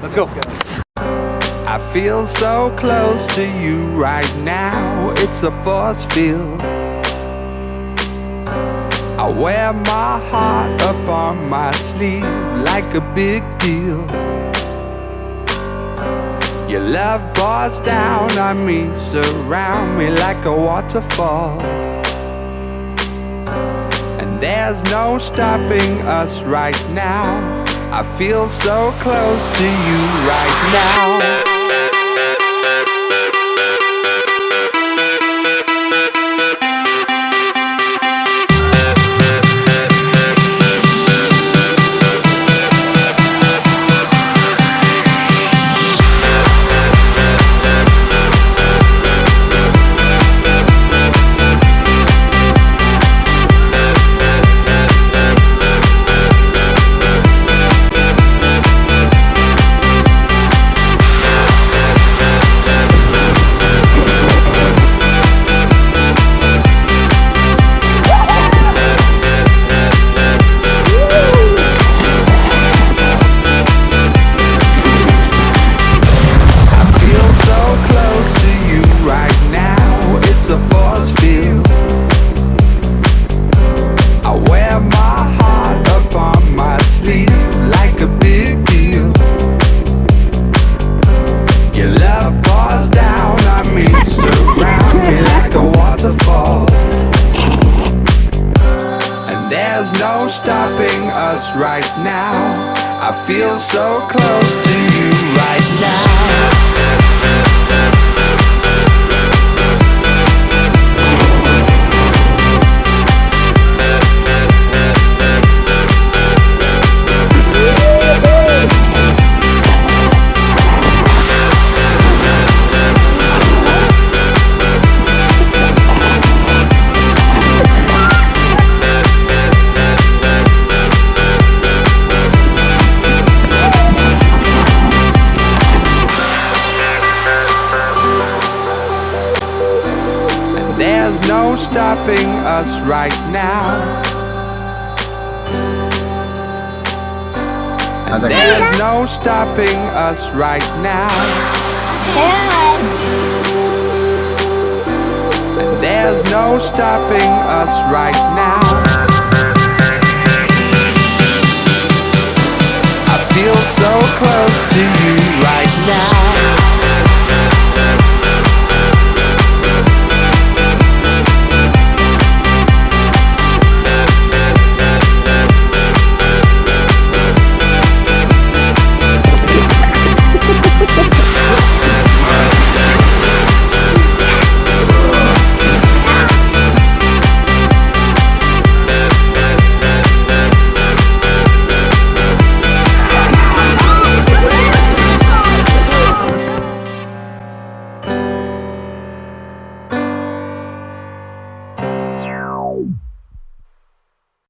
Let's go. I feel so close to you right now, it's a force field. I wear my heart up on my sleeve like a big deal. Your love pours down on me, surround me like a waterfall. And there's no stopping us right now. I feel so close to you right now. There's no stopping us right now. I feel so close to you right now. There's no stopping us right now. And there's no stopping us right now. And there's no stopping us right now. I feel so close to you.